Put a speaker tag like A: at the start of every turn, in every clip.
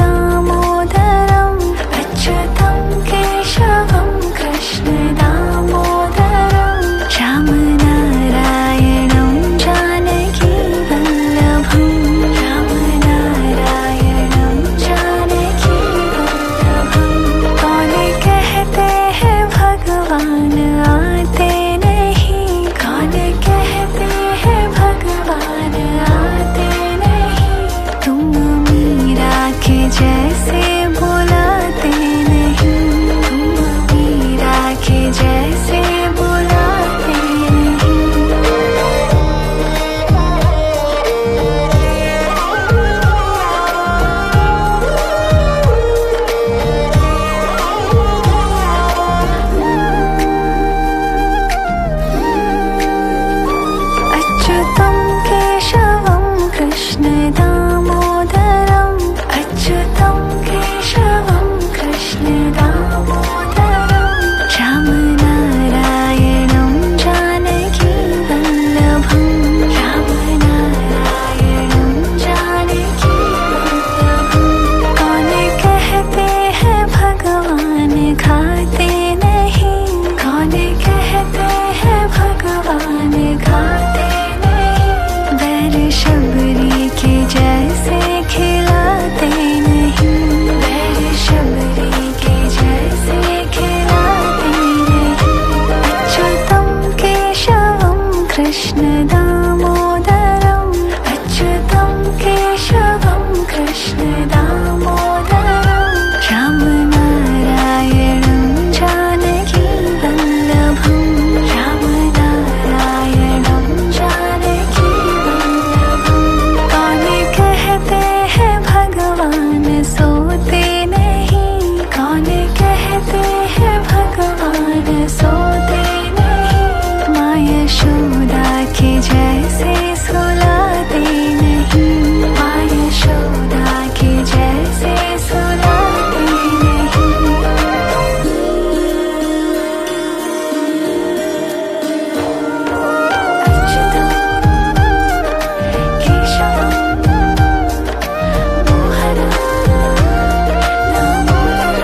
A: दामोदरम् अच्युतं केशवं कृष्ण दामोदरं रामनारायणं जानकी वल्लभं रामनारायणं जानकी वल्लभं। कौन कहते हैं भगवान आते नहीं, कौन कहते हैं भगवान आते नहीं, तुम मीरा के जैसे बुलाते नहीं, तुम मीरा के जैसे बुलाते नहीं। अच्युतं केशवं कृष्ण दामोदरम् अच्युतं केशवं कृष्ण दामोदरं रामनारायणं जानकी वल्लभं रामनारायणं जानकी वल्लभं। कौन कहते हैं भगवान खाते नहीं, कौन कहते हैं भगवान खाते नहीं, बैर शबरी के जैसे खिलाते नहीं, बैर शबरी के जैसे खिलाते नहीं। अच्युतं केशवं कृष्ण दामोदरम् अच्युतं केशवं कृष्ण दामोदरं रामनारायणं जानकी वल्लभं रामनारायणं जानकी वल्लभं। कौन कहते हैं भगवान सोते नहीं, कौन कहते हैं भगवान सोते नहीं, माँ यशोदा के जैसे सुलाते नहीं, माँ यशोदा के जैसे सुलाते नहीं। अच्युतं केशवं मोहनं दामोदरम्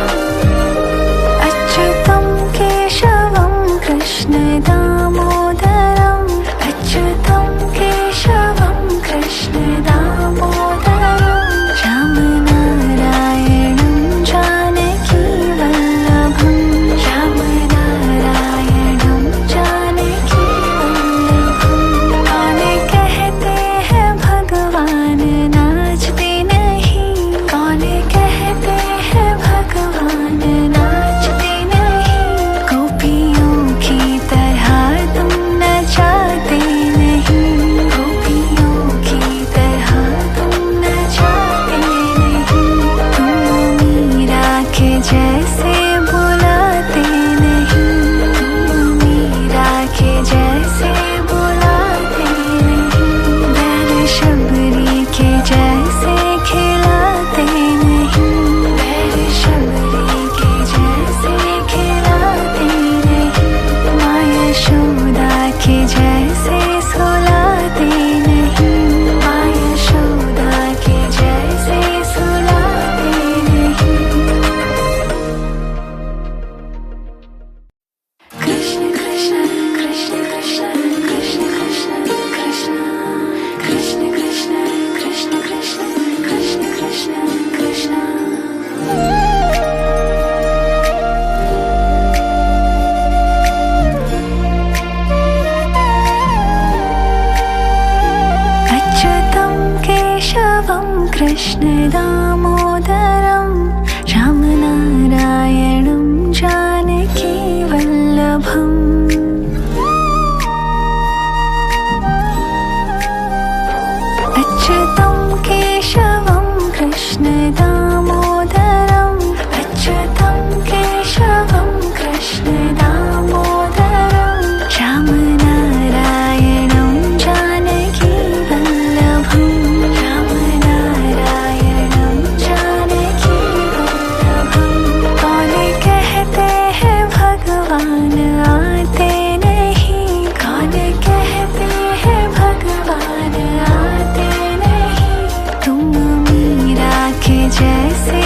A: अच्युतं केशवं कृष्ण दामोदरम् अच्युतं केशवं कृष्ण दामोदरं रामनारायणं जानकी वल्लभं रामनारायणं जानकी वल्लभं। कौन कहते हैं भगवान नाचते नहीं, कौन कहते हैं भगवान नाचते नहीं, गोपियों की तरह तुम नचाते नहीं, गोपियों की तरह तुम नचाते नहीं, तुम मीरा के जैसे बुलाते नहीं, तुम मीरा के जैसे बुलाते नहीं, बैर शबरी के जैसे खिलाते नहीं, बैर शबरी के जैसे खिलाते नहीं, माँ यशोदा के जैसे सुलाते नहीं, माँ यशोदा के जैसे सुलाते नहीं। कृष्ण कृष्ण कृष्ण कृष्ण कृष्ण कृष्ण कृष्ण कृष्ण कृष्ण कृष्ण कृष्ण कृष्ण कृष्ण कृष्ण। अच्युतं केशवं कृष्ण दामोदरं रामनारायणं जानकी वल्लभम्। अच्युतं केशवं कृष्ण दामोदरम् अच्युतं केशवं कृष्ण दामोदरं रामनारायणं जानकी वल्लभं रामनारायणं जानकी वल्लभं। कौन कहते हैं भगवान आते नहीं, कौन कहते हैं भगवान आते नहीं, तुम मीरा के जैसे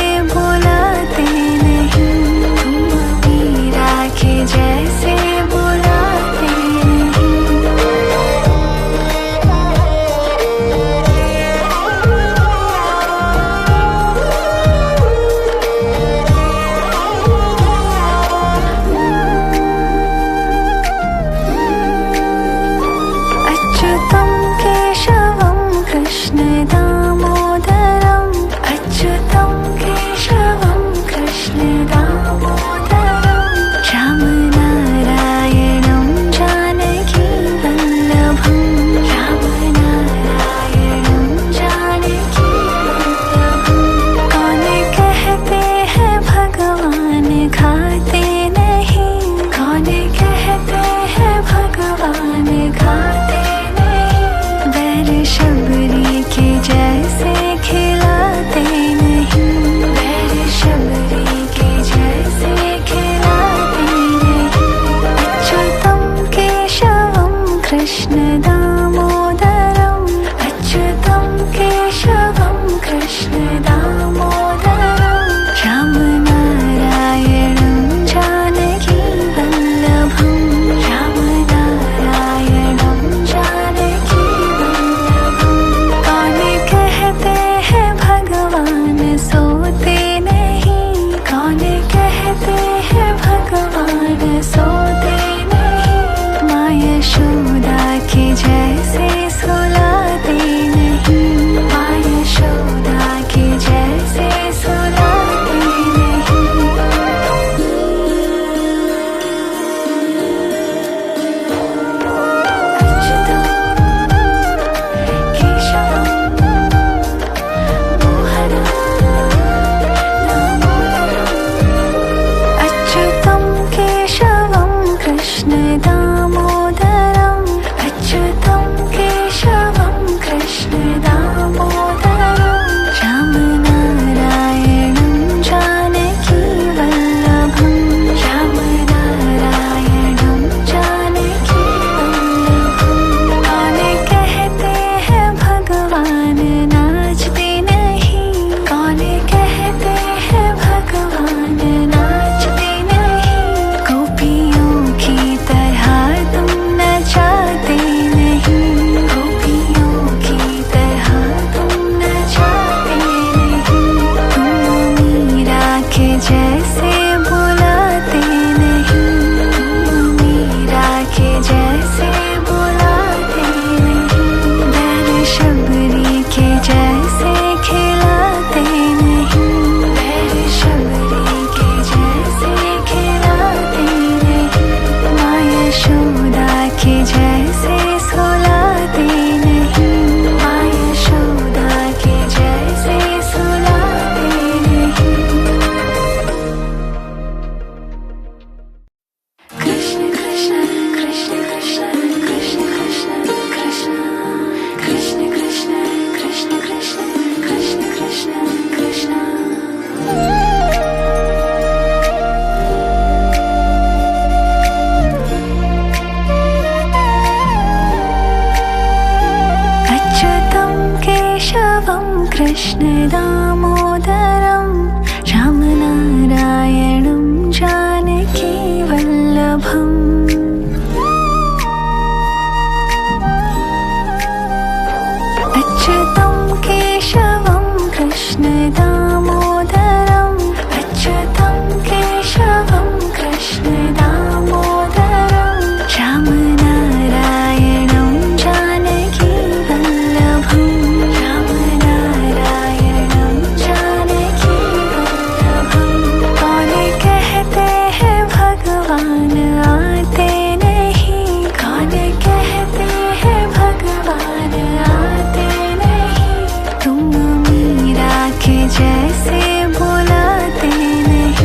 A: जैसे बुलाते नहीं,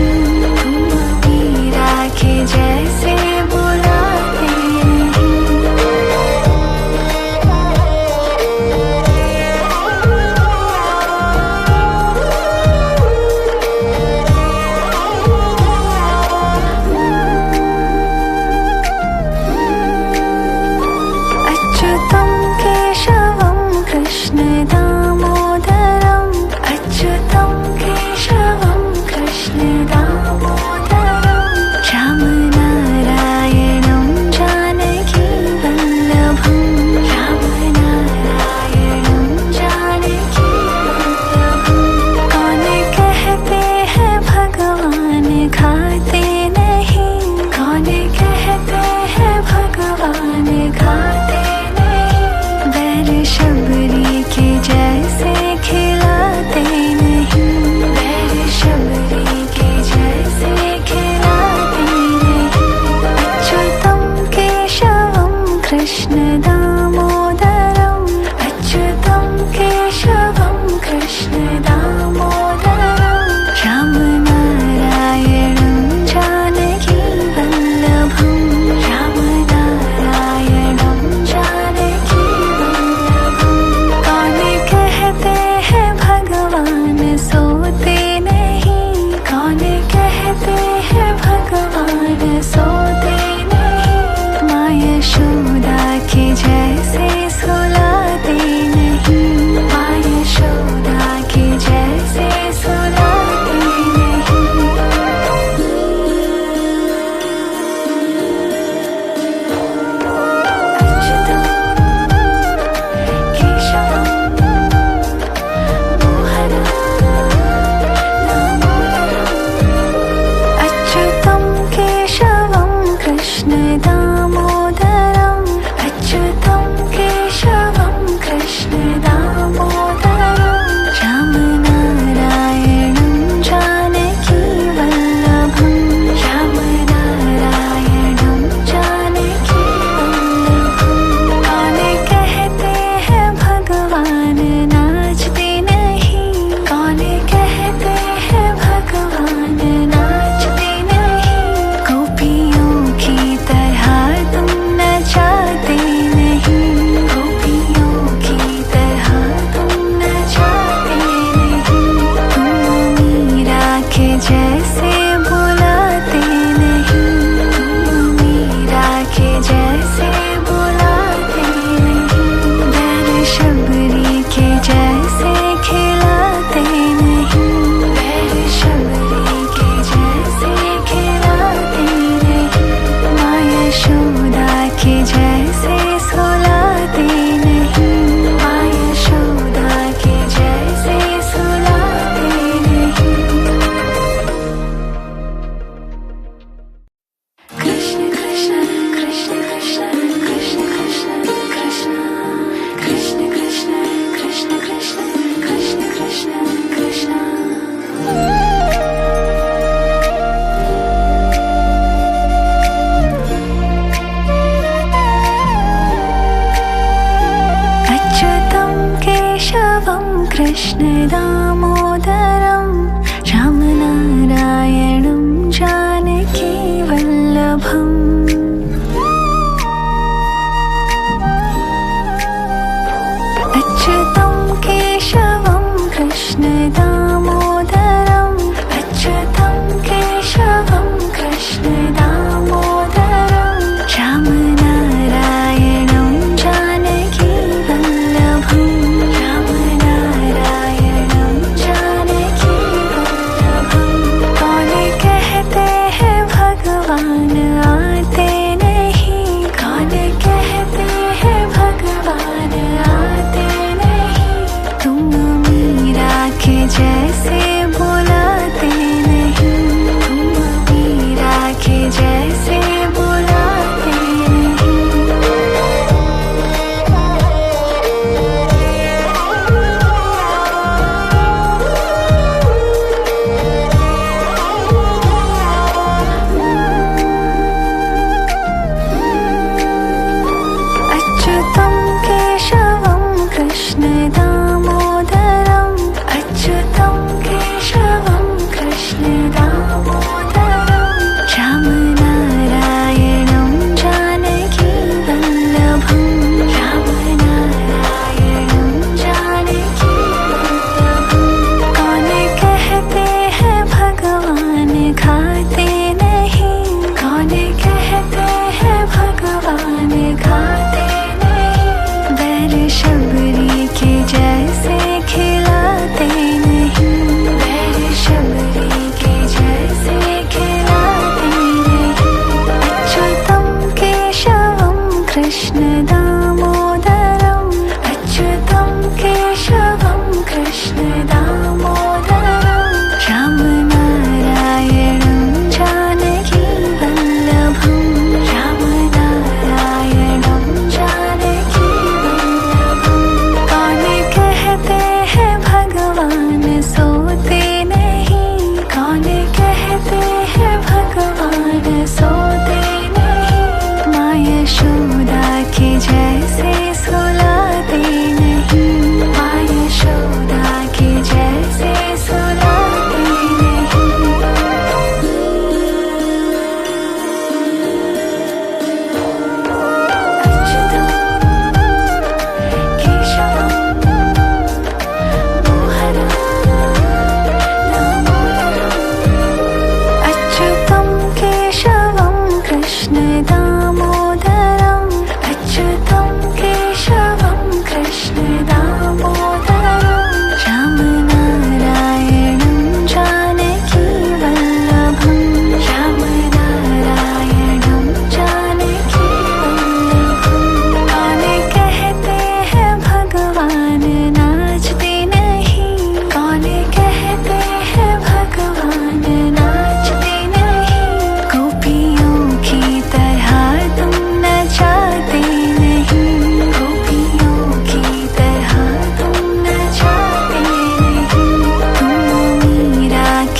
A: तुम मीरा के जैसे बुलाते नहीं। अच्युतं केशवं कृष्ण दामोदरम्, अच्युतं केशवं कृष्ण दामोदरम्, राम नारायणं जानकी वल्लभम्, राम नारायणं जानकी वल्लभम्। कौन कहते हैं भगवान खाते नहीं, कौन कहते हैं भगवान खाते नहीं, बैर शबरी के जैसे खिलाते नहीं, बैर शबरी के जैसे खिलाते नहीं। अच्युतं केशवं कृष्ण दामोदरम्, अच्युतं केशवं कृष्ण दामोदरम्, राम नारायणं जानकी वल्लभम्, राम नारायणं जानकी वल्लभम्। कौन कहते हैं भगवान सोते नहीं, कौन कहते हैं भगवान सोते नहीं, माँ यशोदा के जैसे सुलाते नहीं, माँ यशोदा के जैसे सुलाते नहीं। अच्युतं केशवं मोहनं दामोदरम्, अच्युतं केशवं कृष्ण दामोदरम्, अच्युतं केशवं कृष्ण दामोदरम्, राम नारायणं जानकी वल्लभम्, राम नारायणं जानकी वल्लभम्। कौन कहते हैं भगवान नाचते नहीं, कौन कहते हैं भगवान नाचते नहीं, गोपियों की तरह तुम नचाते नहीं, गोपियों की तरह तुम नचाते नहीं, तुम मीरा के जैसे बुलाते नहीं, तुम मीरा के जैसे बुलाते नहीं, बैर शबरी के जैसे खिलाते नहीं, बैर शबरी के जैसे खिलाते नहीं, माँ यशोदा के जैसे सुलाते नहीं, माँ यशोदा के जैसे सुलाते नहीं।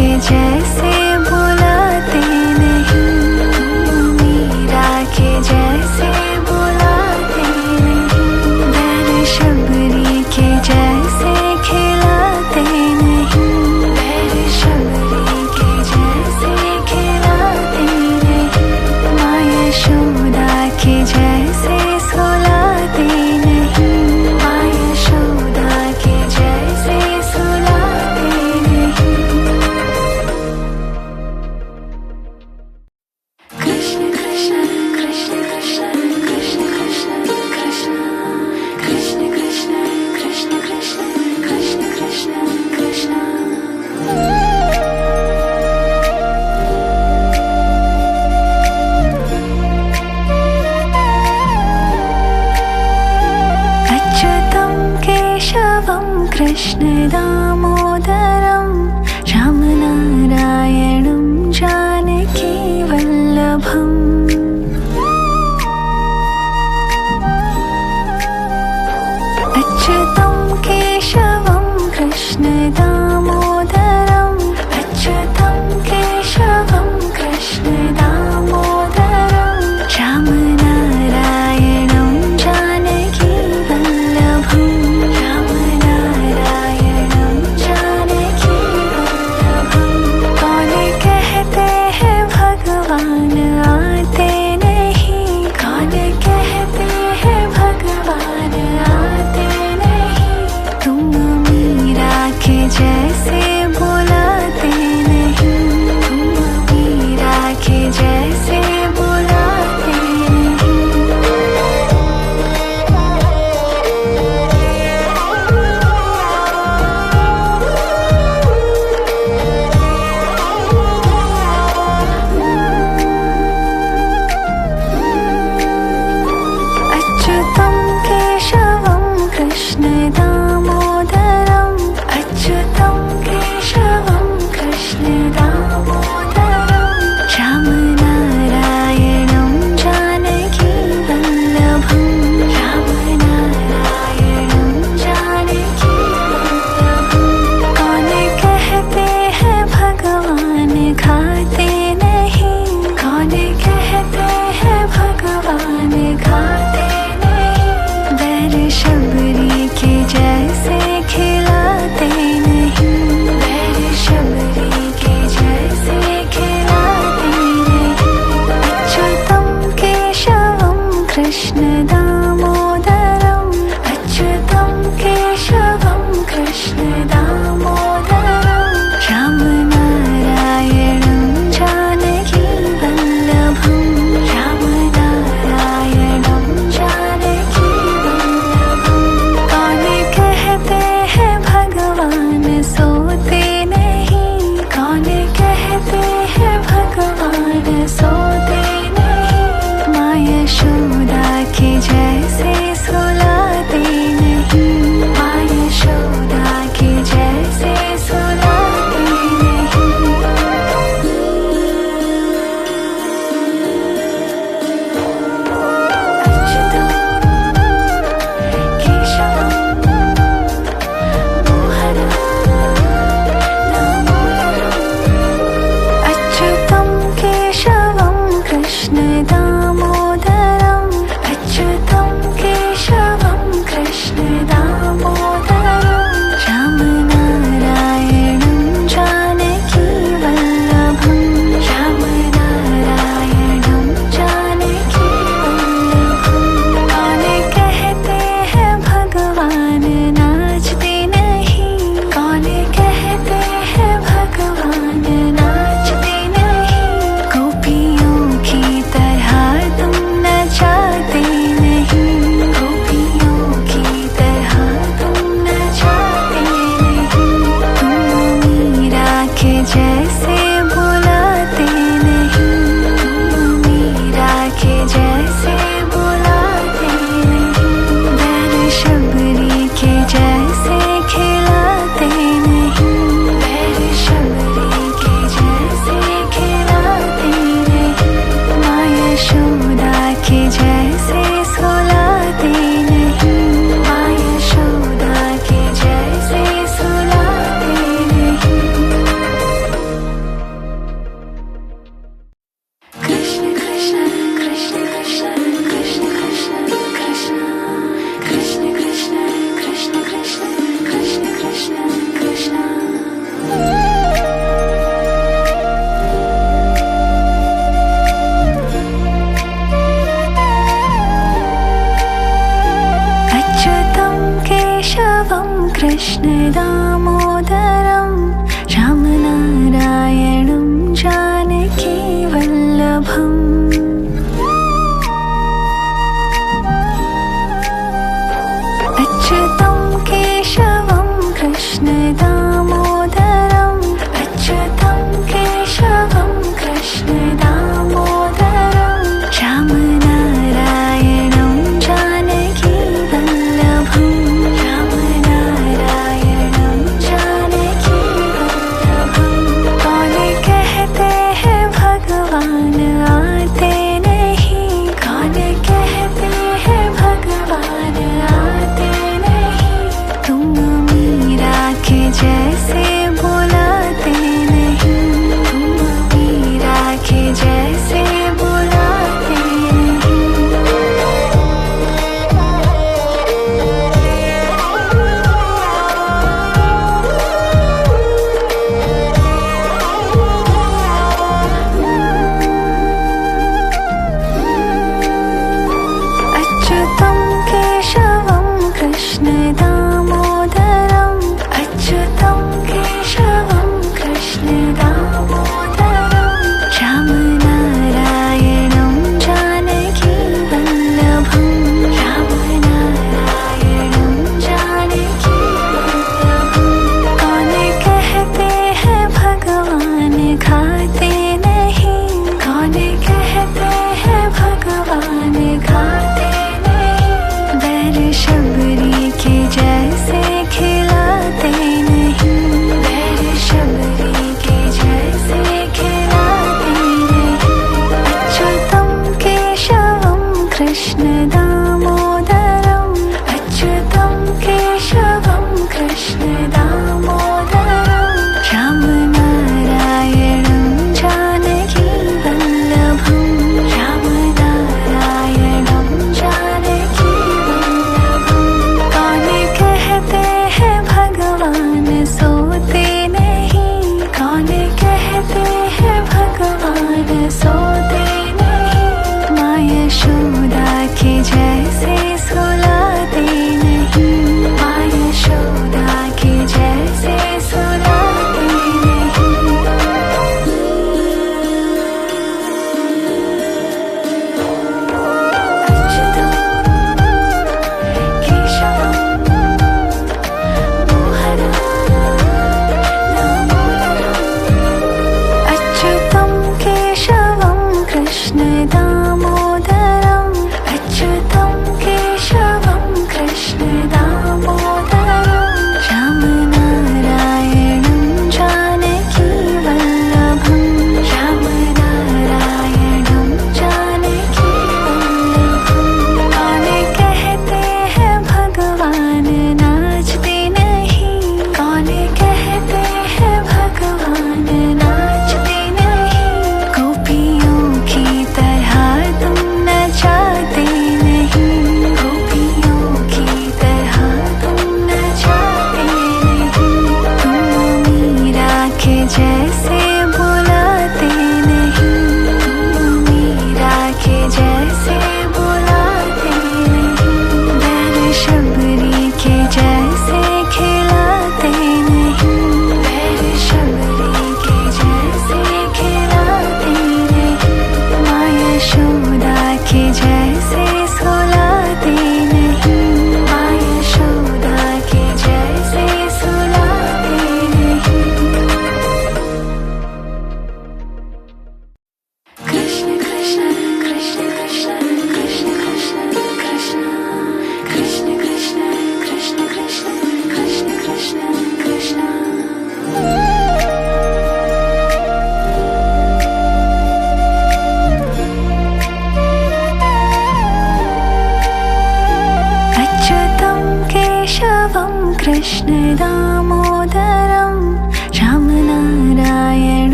A: के जैसे बुलाते नहीं, मीरा के जैसे बुलाते नहीं, बैल शबरी के जैसे खिलाते नहीं, बैल शबरी के जैसे खिलाते नहीं, माँ यशोदा के जैसे सुलाते नहीं, माँ यशोदा के जैसे सुलाते नहीं।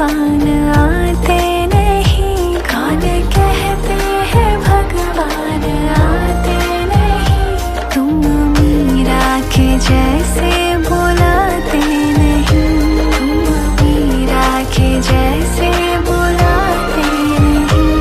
A: भगवान आते नहीं, कौन कहते हैं भगवान आते नहीं। तुम मीरा के जैसे बुलाते नहीं, तुम मीरा के जैसे बुलाते नहीं।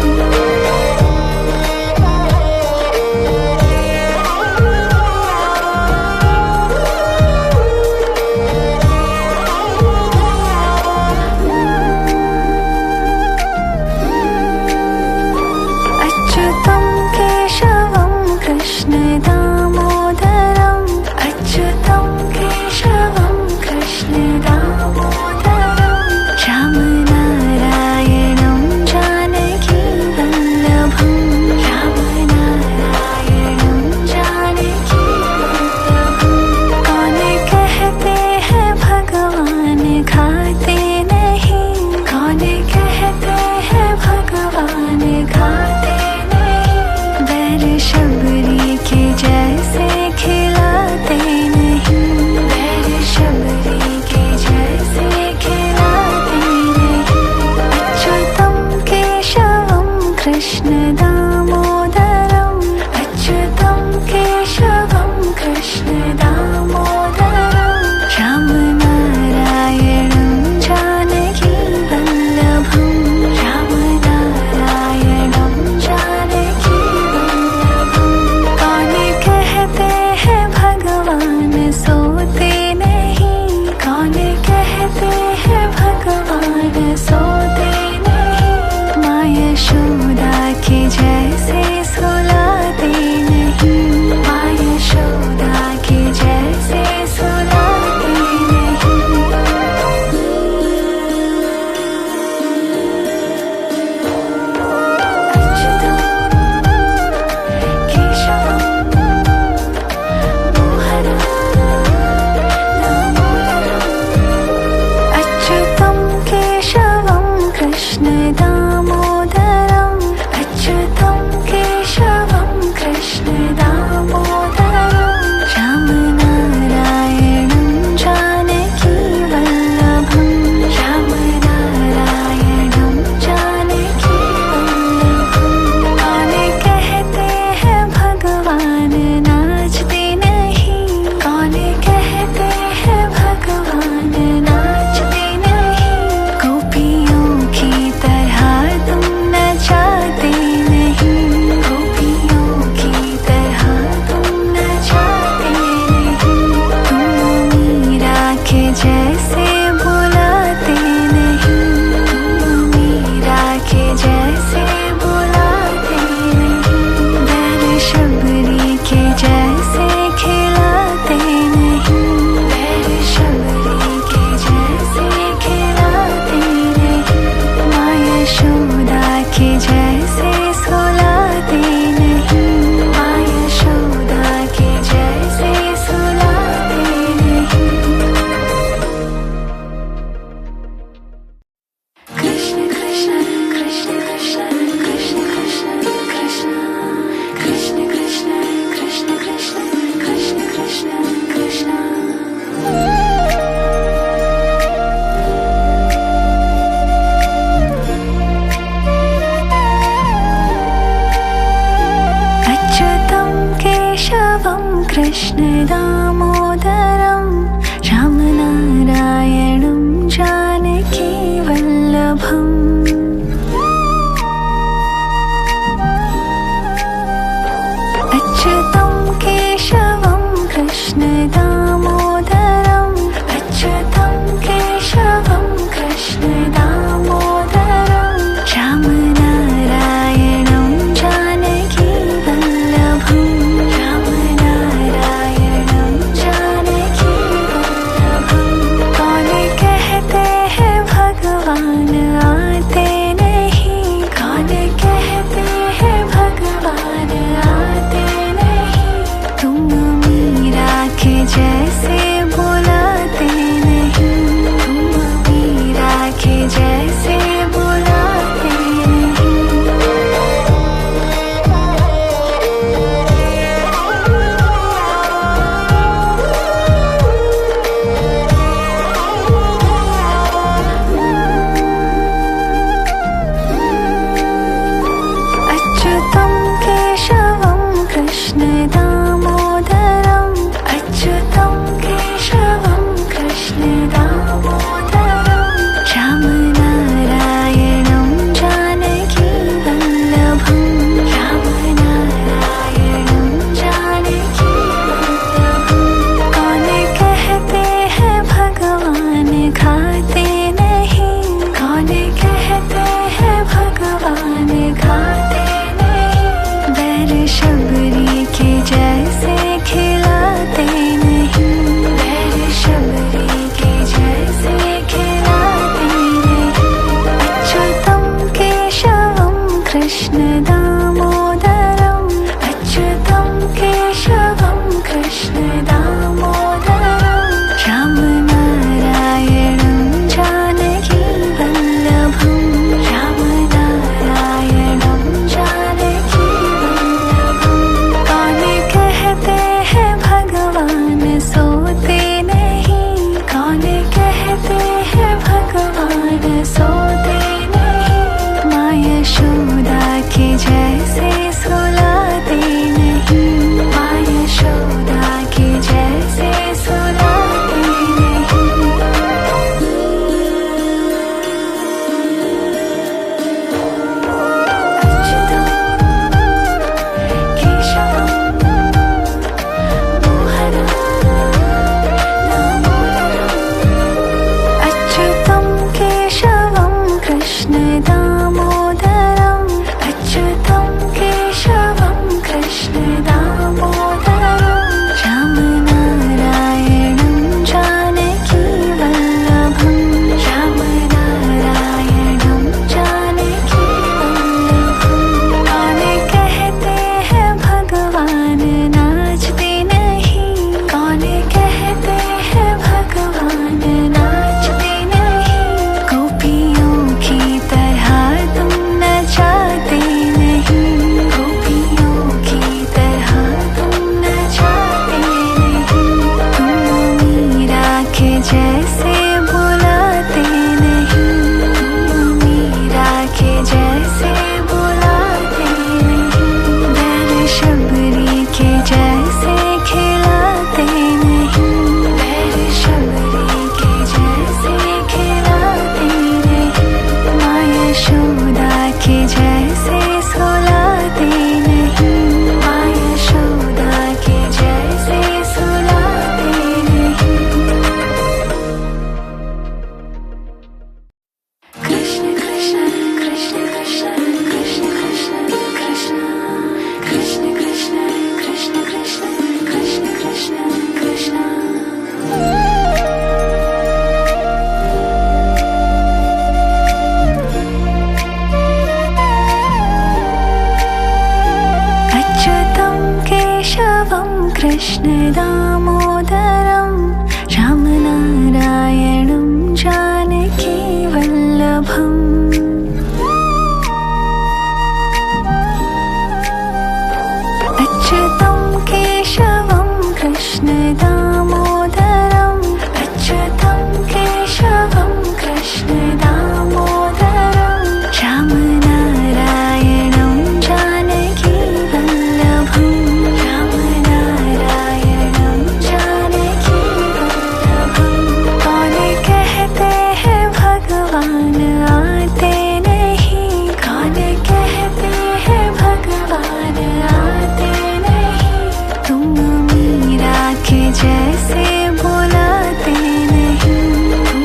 A: भगवान आते नहीं, कौन कहते हैं भगवान आते नहीं, तुम मीरा के जैसे बुलाते नहीं, तुम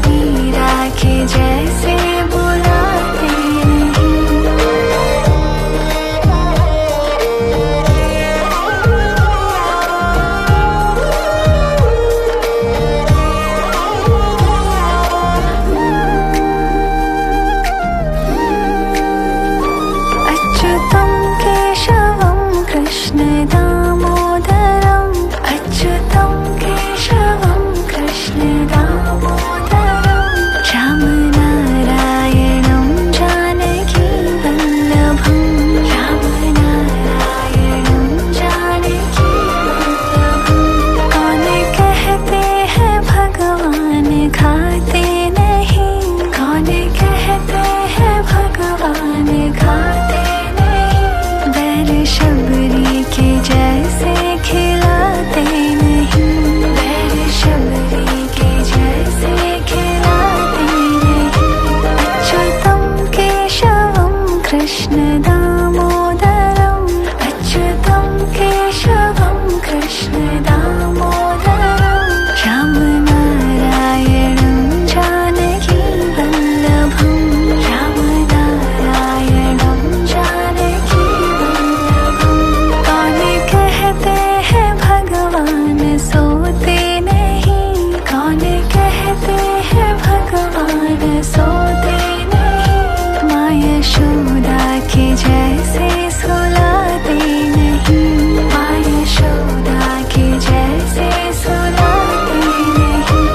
A: मीरा के जैसे बुलाते नहीं। अच्युतं केशवं कृष्ण दामोदरम्, अच्युतं केशवं कृष्ण दामोदरम्, रामनारायणं जानकी वल्लभं, रामनारायणं जानकी वल्लभं। कौन कहते हैं भगवान खाते नहीं, कौन कहते हैं भगवान खाते नहीं, बैर शबरी के जैसे खिलाते नहीं, बैर शबरी के जैसे खिलाते नहीं। अच्युतं केशवं कृष्ण दामोदरम्, अच्युतं केशवं कृष्ण दामोदरम्, रामनारायणं जानकी वल्लभं, रामनारायणं जानकी वल्लभं। कौन कहते हैं भगवान सोते नहीं, कौन कहते हैं भगवान सोते नहीं, माँ यशोदा के जैसे सुलाते नहीं, माँ यशोदा के जैसे सुलाते नहीं।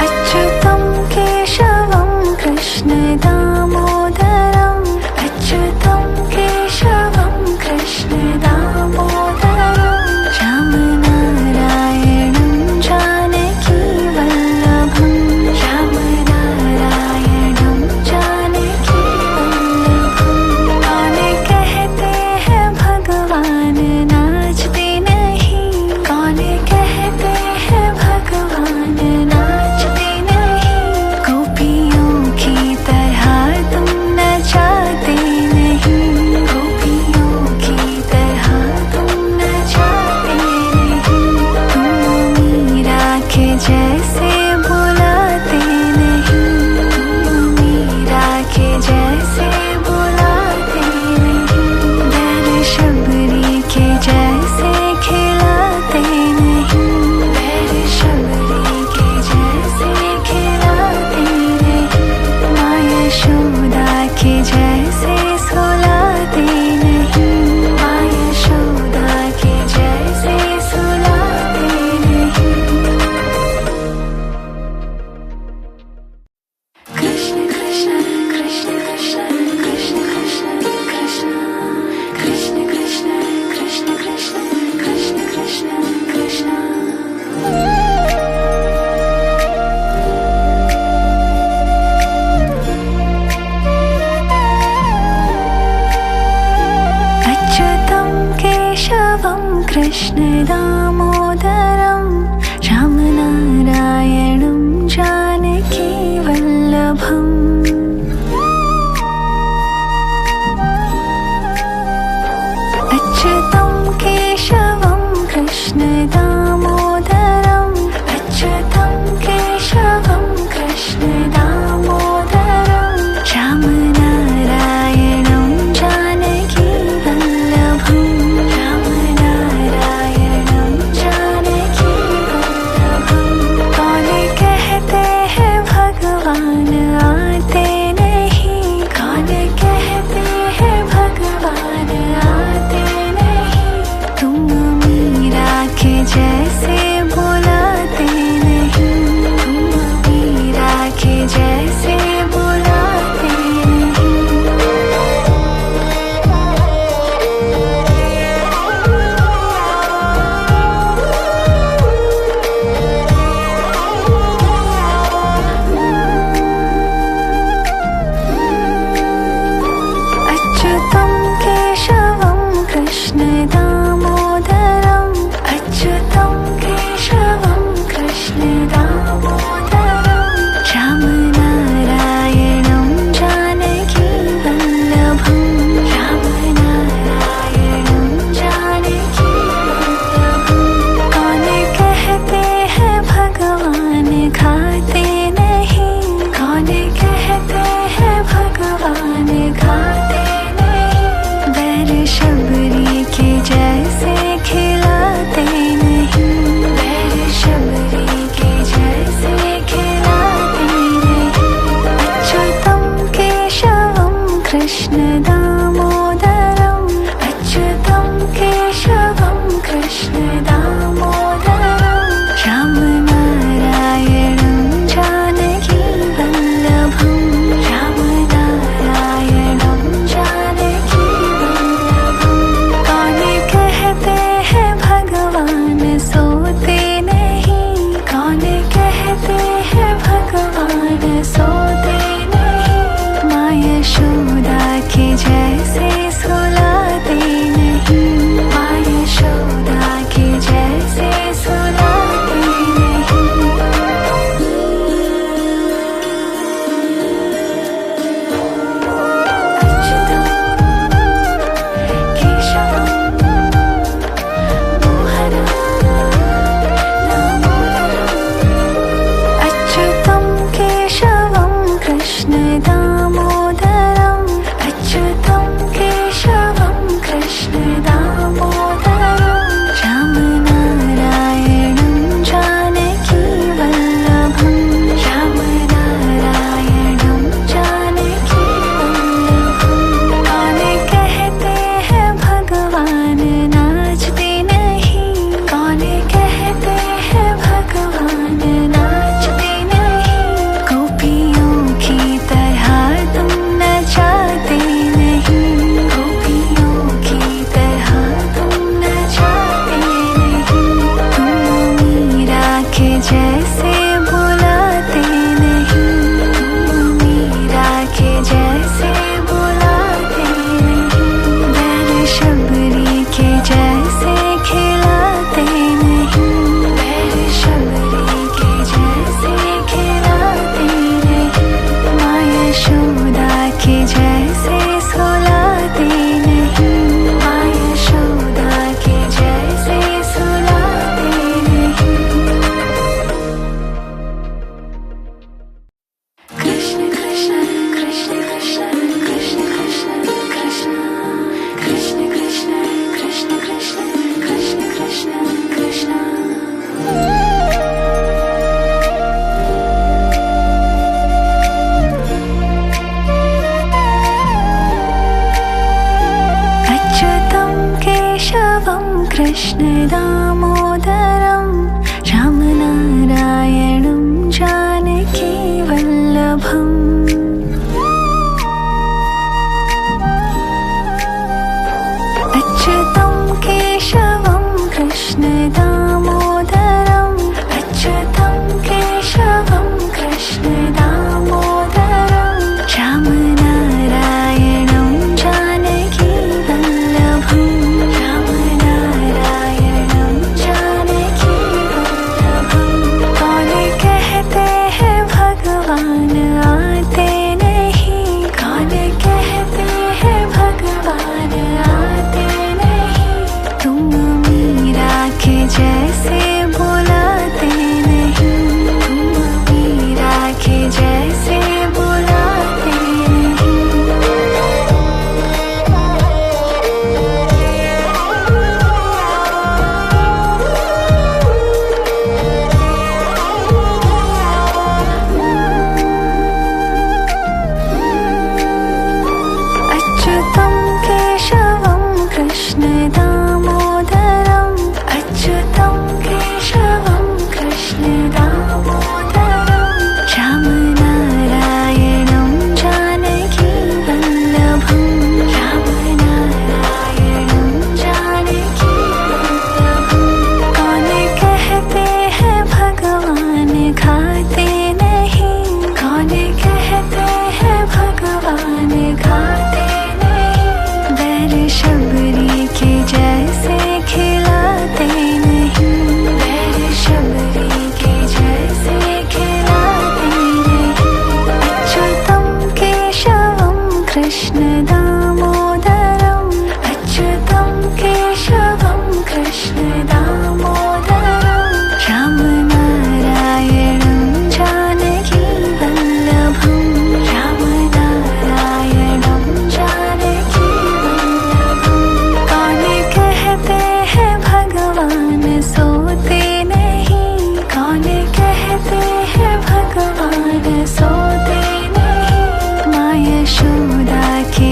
A: अच्युतं केशवं मोहनं दामोदरम्, अच्युतं केशवं कृष्ण दामोदरम्, अच्युतं केशवं कृष्ण दामोदरम्, रामनारायणं जानकी वल्लभं, रामनारायणं जानकी वल्लभं। कौन कहते हैं भगवान नाचते नहीं, कौन कहते हैं भगवान नाचते नहीं, गोपियों की तरह तुम नचाते नहीं, गोपियों की तरह तुम नचाते नहीं, तुम मीरा के जैसे बुलाते नहीं, तुम मीरा के जैसे बुलाते नहीं, बैर शबरी के जैसे खिलाते नहीं, बैर शबरी के जैसे खिलाते नहीं, माँ यशोदा के जैसे सुलाते नहीं, माँ यशोदा के जैसे सुलाते नहीं। कृष्ण कृष्ण कृष्ण कृष्ण कृष्ण कृष्ण कृष्ण कृष्ण कृष्ण कृष्ण कृष्ण कृष्ण कृष्ण कृष्ण। अच्युतं केशवं कृष्ण दामोदरम्, रामनारायणं जानकी वल्लभम्। अच्युतं केशवं कृष्ण दामोदरम्, अच्युतं केशवं कृष्ण दामोदरम्, रामनारायणं जानकी वल्लभं, रामनारायणं जानकी वल्लभं। कौन कहते हैं भगवान आते नहीं, कौन कहते हैं भगवान आते नहीं, तुम मीरा के जैसे बुलाते नहीं, तुम मीरा के जैसे बुलाते नहीं। यशोदा के जैसे सुलाते नहीं, माँ यशोदा के जैसे सुलाते नहीं। कृष्ण कृष्ण कृष्ण कृष्ण कृष्ण कृष्ण कृष्ण कृष्ण कृष्ण कृष्ण कृष्ण कृष्ण कृष्ण कृष्ण। अच्युतं केशवं कृष्ण दामोदरं रामनारायणं जानकी वल्लभम्। अच्युतं केशवं कृष्ण दामोदरं, अच्युतं केशवं कृष्ण दामोदरं रामनारायणं जानकी वल्लभम्, रामनारायणं जानकी वल्लभम्। कौन कहते हैं भगवान आते नहीं, कौन कहते हैं भगवान आते नहीं। तुम मीरा के जैसे बुलाते नहीं, तुम मीरा के जैसे बुलाते नहीं। अच्युतं केशवं कृष्ण दामोदरं, अच्युतं केशवं कृष्ण दामोदरं रामनारायणं जानकी वल्लभम्, रामनारायणं जानकी वल्लभम्। कौन कहते हैं भगवान खाते नहीं, कौन कहते हैं भगवान खाते नहीं। बैर शबरी के जैसे खिलाते नहीं, बैर शबरी के जैसे खिलाते नहीं। अच्युतं केशवं कृष्ण दामोदरं, अच्युतं केशवं कृष्ण दामोदरं रामनारायणं जानकी वल्लभम्, रामनारायणं जानकी वल्लभम्। कौन कहते हैं भगवान सोते नहीं, कौन कहते हैं भगवान सोते नहीं। माँ यशोदा के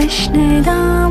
A: कृष्ण दामोदर।